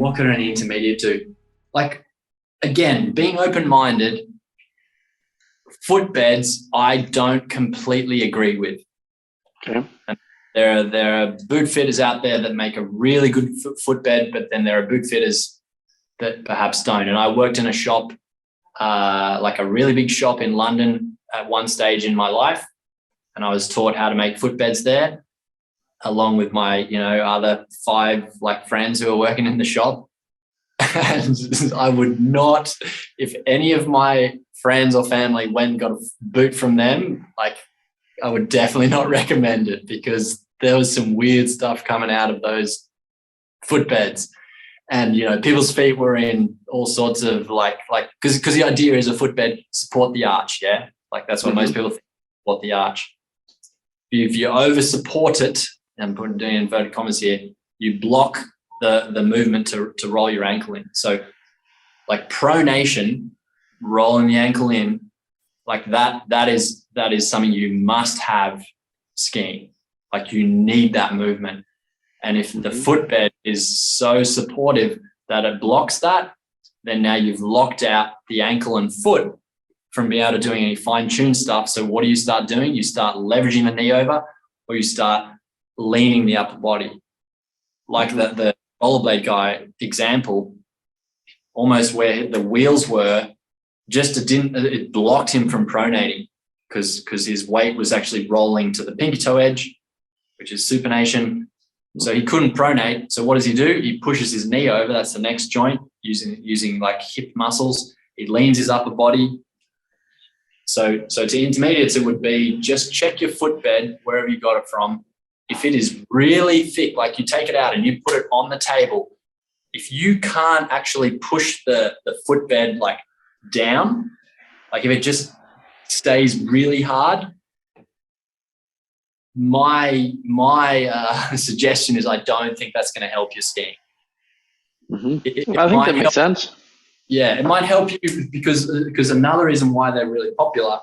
what could an intermediate do? Like, again, being open-minded, footbeds, I don't completely agree with. Okay. And there are boot fitters out there that make a really good footbed, but then there are boot fitters that perhaps don't. And I worked in a shop, like a really big shop in London at one stage in my life, and I was taught how to make footbeds there, along with my, you know, other 5 like friends who were working in the shop. And I would not, if any of my friends or family went and got a boot from them, like, I would definitely not recommend it, because there was some weird stuff coming out of those footbeds. And, you know, people's feet were in all sorts of like, because the idea is a footbed support the arch, yeah? Like, that's what most people think, support the arch. If you over support it, and I'm doing inverted commas here, you block the movement to roll your ankle in. So like pronation, rolling the ankle in, like that is something you must have skiing. Like, you need that movement. And if the footbed is so supportive that it blocks that, then now you've locked out the ankle and foot from being able to doing any fine-tuned stuff. So what do you start doing? You start leveraging the knee over, or you start leaning the upper body. Like the rollerblade guy example, almost where the wheels were, it blocked him from pronating, because his weight was actually rolling to the pinky toe edge, which is supination. So he couldn't pronate. So what does he do? He pushes his knee over. That's the next joint, using like hip muscles. He leans his upper body. So to intermediates, it would be just check your footbed wherever you got it from. If it is really thick, like you take it out and you put it on the table, if you can't actually push the footbed like down, like if it just stays really hard, my suggestion is I don't think that's going to help your skiing. I think that makes sense. Yeah, it might help you because another reason why they're really popular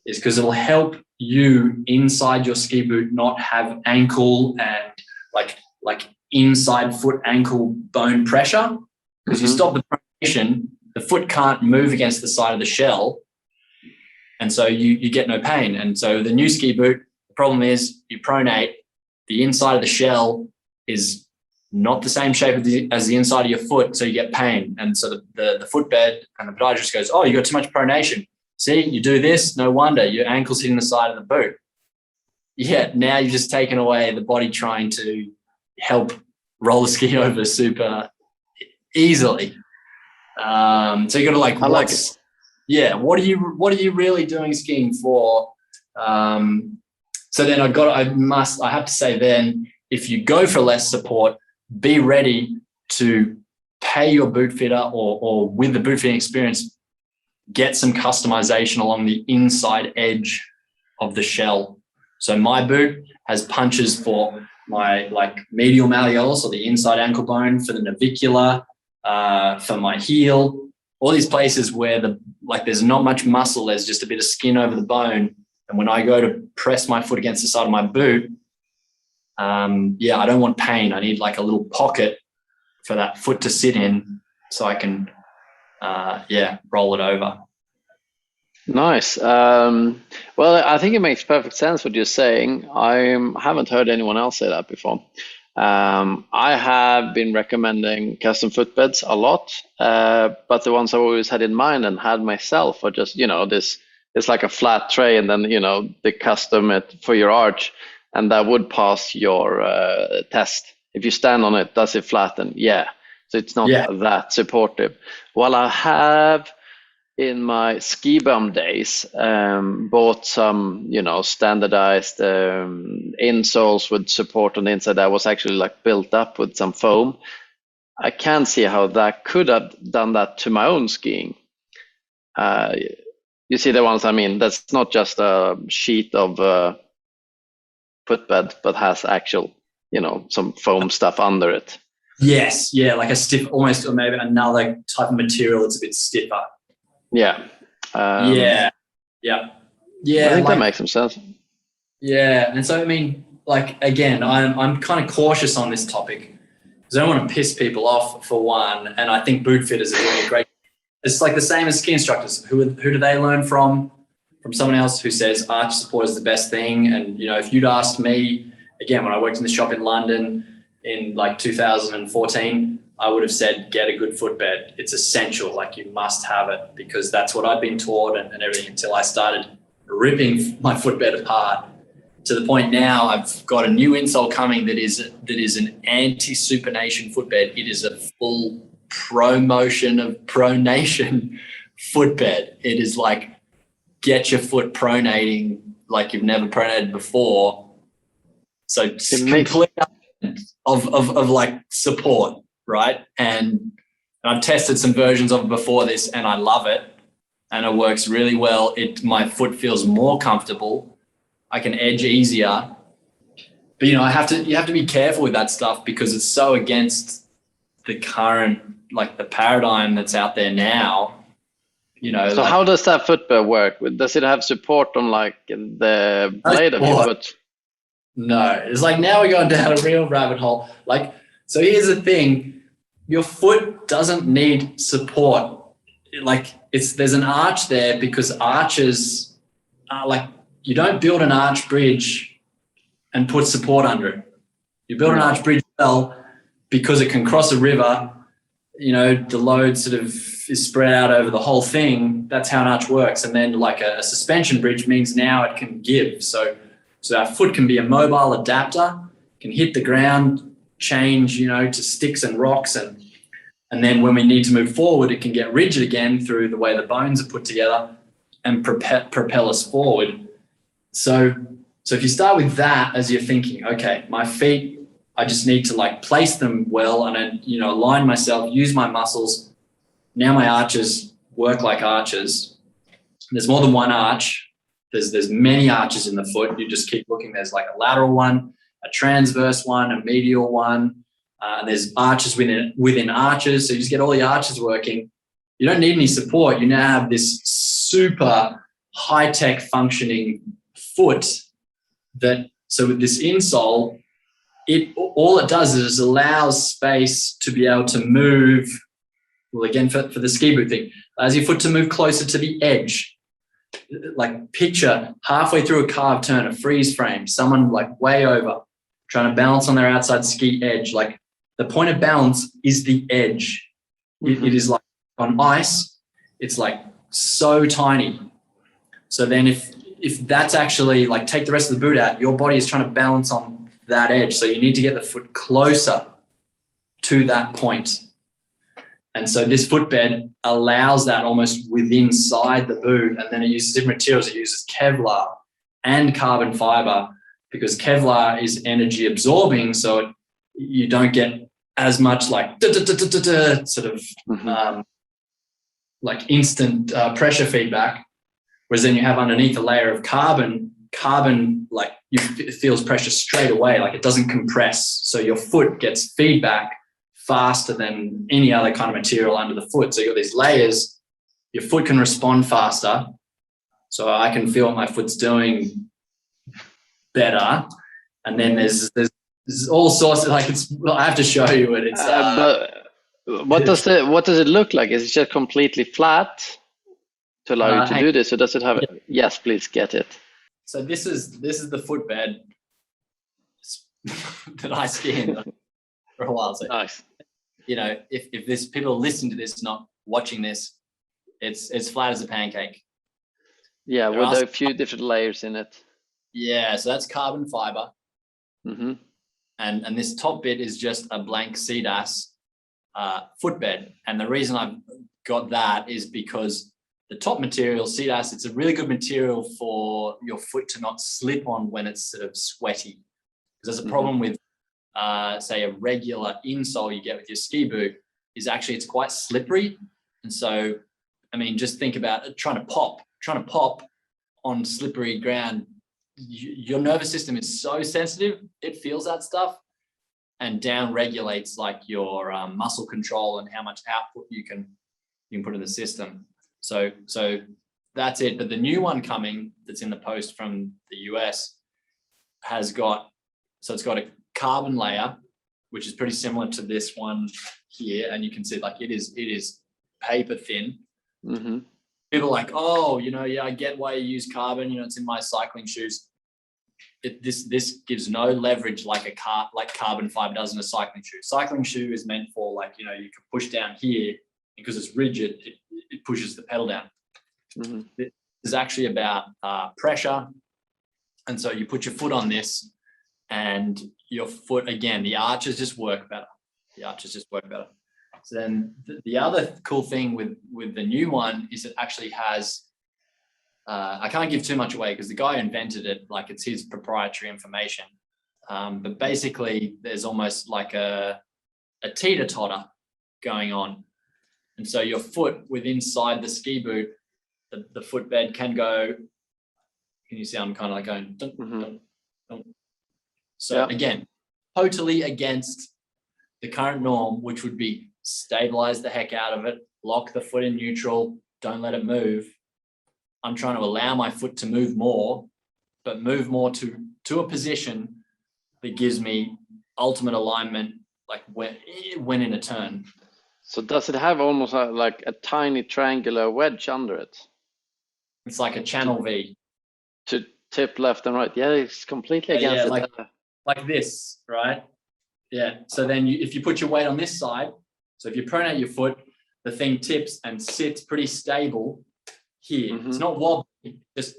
is because it'll help you inside your ski boot not have ankle and like inside foot ankle bone pressure, because you stop the pronation, the foot can't move against the side of the shell, and so you get no pain. And so the new ski boot, the problem is you pronate, the inside of the shell is not the same shape as the inside of your foot, so you get pain. And so the footbed and the podiatrist goes, oh, you got too much pronation. See, you do this, no wonder your ankle's hitting the side of the boot. Yeah, now you've just taken away the body trying to help roller ski over super easily. So you got to like, yeah, what are you really doing skiing for? So then I have to say then, if you go for less support, be ready to pay your boot fitter or with the boot fitting experience, get some customization along the inside edge of the shell. So my boot has punches for my like medial malleolus, or the inside ankle bone, for the navicular, for my heel, all these places where there's not much muscle, there's just a bit of skin over the bone. And when I go to press my foot against the side of my boot, I don't want pain. I need like a little pocket for that foot to sit in, so I can, roll it over. Nice. Well, I think it makes perfect sense what you're saying. I haven't heard anyone else say that before. I have been recommending custom footbeds a lot, but the ones I always had in mind and had myself are just, it's like a flat tray, and then, they custom it for your arch, and that would pass your test. If you stand on it, does it flatten? Yeah. So it's not that supportive. Well, I have in my ski bum days bought some, standardized insoles with support on the inside that was actually like built up with some foam. I can't see how that could have done that to my own skiing. You see the ones I mean? That's not just a sheet of footbed, but has actual, some foam stuff under it. Yes, yeah, like a stiff, almost, or maybe another type of material that's a bit stiffer. Yeah. Yeah. I think that makes some sense. Yeah, and so I mean, like again, I'm kind of cautious on this topic, because I don't want to piss people off for one. And I think boot fitters are doing a great. It's like the same as ski instructors. Who do they learn from? From someone else who says arch support is the best thing. And, you know, if you'd asked me, again, when I worked in the shop in London in like 2014, I would have said, get a good footbed. It's essential. Like, you must have it, because that's what I'd been taught and everything, until I started ripping my footbed apart to the point now I've got a new insole coming that is an anti-supination footbed. It is a full promotion of pronation footbed. It is like, get your foot pronating like you've never pronated before. So complete of like support, right? And I've tested some versions of it before this, and I love it, and it works really well. My foot feels more comfortable. I can edge easier. But you know, you have to be careful with that stuff, because it's so against the current, like, the paradigm that's out there now. You know, so like, how does that footbed work? Does it have support on like the blade of your foot? No, it's like, now we're going down a real rabbit hole. Like, so here's the thing: your foot doesn't need support. Like, there's an arch there because arches are like, you don't build an arch bridge and put support under it. You build an arch bridge because it can cross a river. You know, the load sort of is spread out over the whole thing. That's how an arch works. And then like a suspension bridge means now it can give. So our foot can be a mobile adapter, can hit the ground, change, you know, to sticks and rocks. And then when we need to move forward, it can get rigid again through the way the bones are put together and propel us forward. So if you start with that as you're thinking, okay, my feet, I just need to like place them well and then, you know, align myself, use my muscles. Now my arches work like arches. There's more than one arch. There's many arches in the foot. You just keep looking. There's like a lateral one, a transverse one, a medial one. And there's arches within arches. So you just get all the arches working. You don't need any support. You now have this super high-tech functioning foot so with this insole, all it does is allows space to be able to move. Well, again, for the ski boot thing, allows your foot to move closer to the edge. Like, picture halfway through a carved turn, a freeze frame, someone like way over, trying to balance on their outside ski edge. Like, the point of balance is the edge. Mm-hmm. It is like on ice, it's like so tiny. So then if that's actually like, take the rest of the boot out, your body is trying to balance on that edge. So you need to get the foot closer to that point. And so this footbed allows that almost within inside the boot. And then it uses different materials. It uses Kevlar and carbon fiber, because Kevlar is energy absorbing. So you don't get as much like sort of like instant pressure feedback. Whereas then you have underneath a layer of carbon like it feels pressure straight away. Like, it doesn't compress. So your foot gets feedback faster than any other kind of material under the foot. So you've got these layers, your foot can respond faster. So I can feel what my foot's doing better. And then there's all sorts of, like, I have to show you it. It's but what does it look like? Is it just completely flat to allow you to do this? Or does it have it? Yes, please get it. So this is the footbed that I ski in for a while. So, nice. You know, if this, people listening to this, not watching this, it's flat as a pancake. Yeah, with a few different layers in it. Yeah, so that's carbon fiber. Mm-hmm. And this top bit is just a blank CDAS footbed. And the reason I've got that is because the top material, CDAS, it's a really good material for your foot to not slip on when it's sort of sweaty. Because there's a problem with, say, a regular insole you get with your ski boot is actually it's quite slippery. And so, I mean, just think about it, trying to pop on slippery ground. Your nervous system is so sensitive, it feels that stuff and down regulates like your muscle control and how much output you can put in the system. So that's it. But the new one coming that's in the post from the US it's got a carbon layer, which is pretty similar to this one here. And you can see like it is paper thin. Mm-hmm. People are like, oh, I get why you use carbon. It's in my cycling shoes. This gives no leverage like carbon fiber does in a cycling shoe. Cycling shoe is meant for like, you can push down here because it's rigid. It pushes the pedal down. Mm-hmm. This is actually about pressure. And so you put your foot on this and your foot, again, the arches just work better. So then the other cool thing with the new one is it actually has, I can't give too much away because the guy who invented it, like it's his proprietary information. But basically there's almost like a teeter-totter going on. And so your foot inside the ski boot, the footbed can go, can you see I'm kind of like going, dun, Mm-hmm. dun, dun. So again, totally against the current norm, which would be stabilize the heck out of it, lock the foot in neutral, don't let it move. I'm trying to allow my foot to move more, but move more to a position that gives me ultimate alignment, like when in a turn. So does it have almost like a tiny triangular wedge under it? It's like a channel V. To tip left and right. Yeah, it's completely against it. Like this, right? Yeah. So then if you put your weight on this side, so if you pronate your foot, the thing tips and sits pretty stable here. Mm-hmm. It's not wobbly, just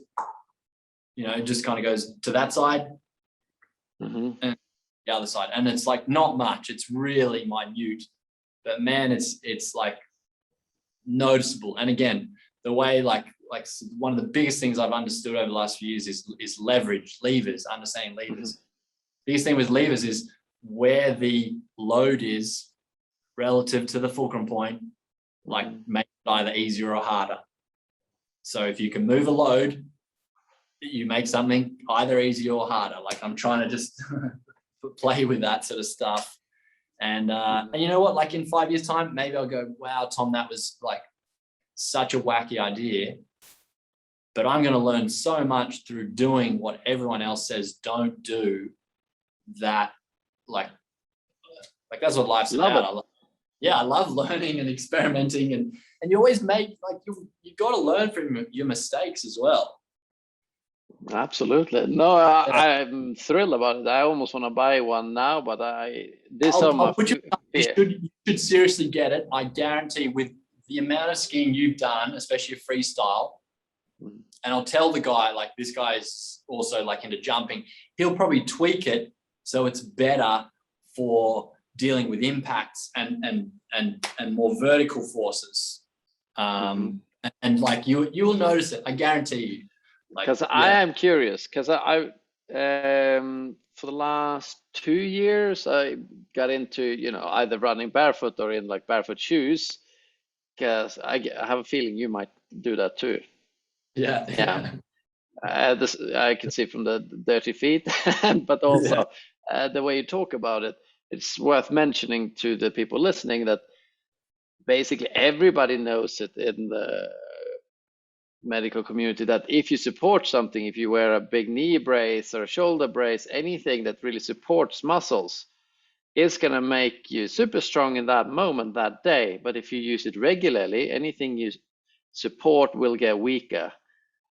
just kind of goes to that side and the other side. And it's like not much. It's really minute. But man, it's like noticeable. And again, the way like one of the biggest things I've understood over the last few years is leverage, levers, understanding levers. Biggest thing with levers is where the load is relative to the fulcrum point, like make it either easier or harder. So if you can move a load, you make something either easier or harder. Like I'm trying to just play with that sort of stuff. And you know what, like in 5 years time, maybe I'll go, wow, Tom, that was like such a wacky idea. But I'm going to learn so much through doing what everyone else says don't do, that like that's what life's about. I love learning and experimenting, and you always make like you got to learn from your mistakes as well. Absolutely. No, I'm thrilled about it. I almost want to buy one now, but you should seriously get it. I guarantee with the amount of skiing you've done, especially freestyle, and I'll tell the guy, like this guy is also like into jumping, he'll probably tweak it so it's better for dealing with impacts and more vertical forces. And like you will notice it, I guarantee you. Because I am curious, because I for the last 2 years I got into either running barefoot or in like barefoot shoes, because I have a feeling you might do that too. Yeah. This I can see from the dirty feet, but also the way you talk about it. It's worth mentioning to the people listening that basically everybody knows it in the medical community, that if you support something, if you wear a big knee brace or a shoulder brace, anything that really supports muscles, it's going to make you super strong in that moment, that day. But if you use it regularly, anything you support will get weaker.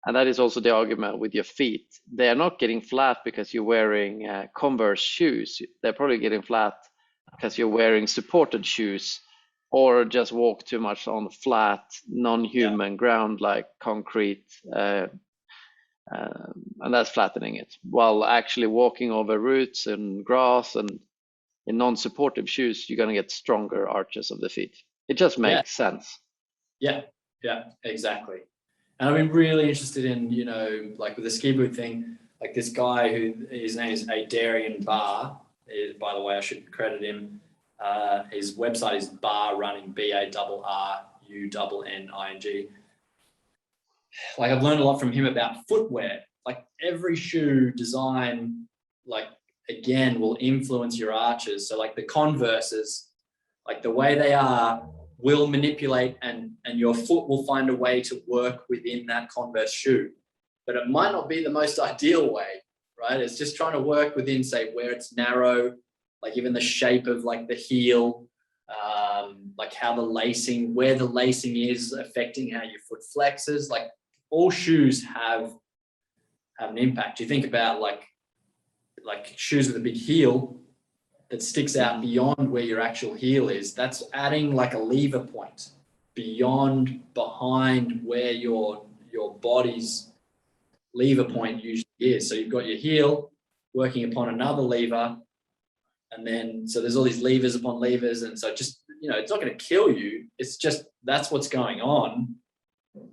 And that is also the argument with your feet. They are not getting flat because you're wearing Converse shoes. They're probably getting flat because you're wearing supported shoes, or just walk too much on flat, non-human ground like concrete, and that's flattening it. While actually walking over roots and grass and in non-supportive shoes, you're going to get stronger arches of the feet. It just makes sense. Yeah, exactly. And I've been really interested in, like with the ski boot thing, like this guy who his name is Adarian Barr. By the way, I should credit him. His website is Barr Running, BARRUNNING. Like I've learned a lot from him about footwear. Like every shoe design, like again, will influence your arches. So like the Converses, like the way they are will manipulate and your foot will find a way to work within that Converse shoe. But it might not be the most ideal way, right? It's just trying to work within, say, where it's narrow, like even the shape of like the heel, like how the lacing, where the lacing is affecting how your foot flexes. Like all shoes have an impact. You think about like shoes with a big heel that sticks out beyond where your actual heel is. That's adding like a lever point behind where your body's lever point usually is. So you've got your heel working upon another lever, and then so there's all these levers upon levers, and so just, you know, it's not going to kill you. It's just that's what's going on,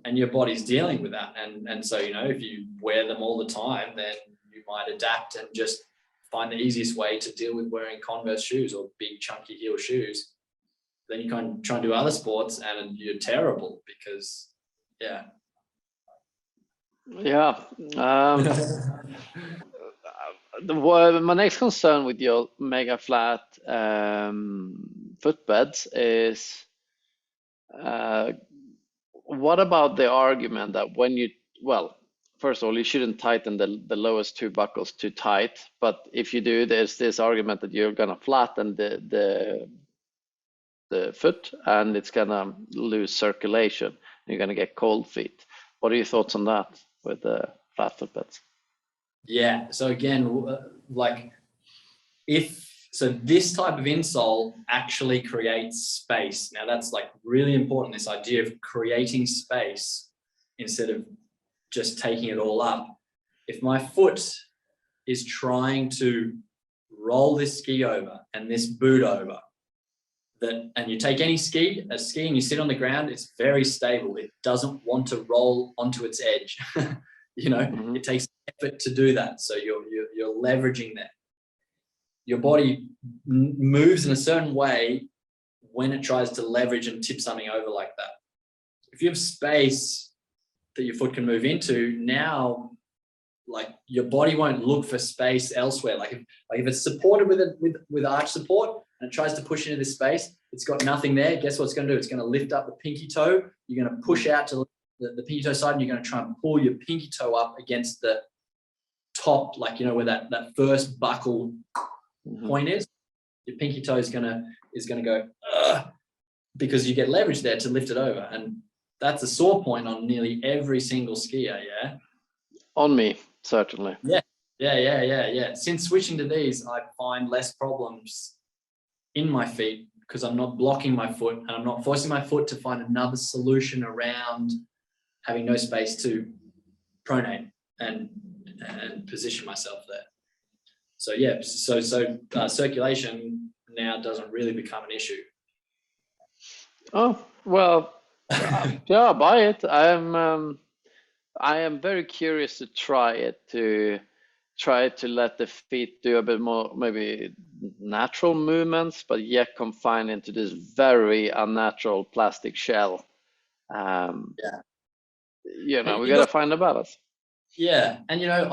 and your body's dealing with that. And so, you know, if you wear them all the time, then you might adapt and just find the easiest way to deal with wearing Converse shoes or big chunky heel shoes. Then you can try and do other sports and you're terrible because, yeah. Yeah. My next concern with your mega flat footbeds is what about the argument that when you, well, first of all, you shouldn't tighten the lowest two buckles too tight, but if you do, there's this argument that you're gonna flatten the foot and it's gonna lose circulation. You're gonna get cold feet. What are your thoughts on that with the flat footbeds? Yeah. So again, like so this type of insole actually creates space. Now that's like really important, this idea of creating space instead of just taking it all up. If my foot is trying to roll this ski over and this boot over, and you take a ski and you sit on the ground, it's very stable. It doesn't want to roll onto its edge. You know, it takes effort to do that. So you're leveraging that. Your body moves in a certain way when it tries to leverage and tip something over like that. If you have space that your foot can move into, now like your body won't look for space elsewhere. Like if it's supported with arch support and it tries to push into this space, it's got nothing there. Guess what it's going to do? It's going to lift up the pinky toe. You're going to push out to the pinky toe side, and you're going to try and pull your pinky toe up against the top, like, you know, where that first buckle point is. Your pinky toe is going to go because you get leverage there to lift it over, and that's a sore point on nearly every single skier. Yeah, on me certainly. Yeah. Since switching to these, I find less problems in my feet because I'm not blocking my foot and I'm not forcing my foot to find another solution around having no space to pronate and position myself there. So yeah, circulation now doesn't really become an issue. Oh well, yeah, buy it. I am very curious to try to let the feet do a bit more maybe natural movements, but yet confined into this very unnatural plastic shell. You know, we got to find a balance. Yeah, and you know,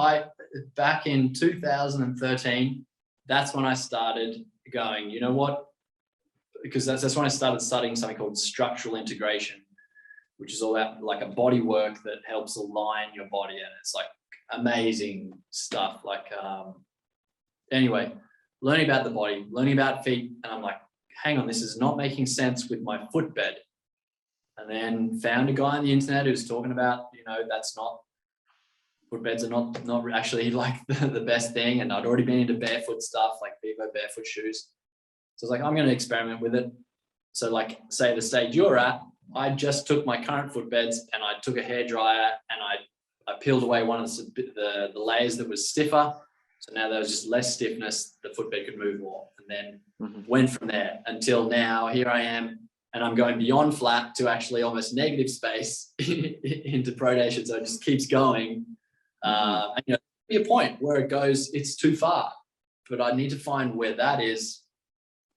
back in 2013, that's when I started going, you know what? Because that's when I started studying something called structural integration, which is all about like a body work that helps align your body, and it's like amazing stuff. Like anyway, learning about the body, learning about feet, and I'm like, hang on, this is not making sense with my footbed. And then found a guy on the internet who's talking about, you know, that's not, footbeds are not actually like the best thing. And I'd already been into barefoot stuff, like Vivo barefoot shoes. So I was like, I'm going to experiment with it. So like, say the stage you're at, I just took my current footbeds and I took a hairdryer and I peeled away one of the layers that was stiffer. So now there was just less stiffness, the footbed could move more, and then went from there until now. Here I am, and I'm going beyond flat to actually almost negative space into pronation. So it just keeps going. And, you know, be a point where it goes, it's too far, but I need to find where that is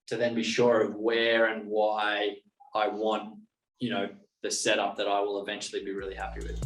to then be sure of where and why I want, you know, the setup that I will eventually be really happy with.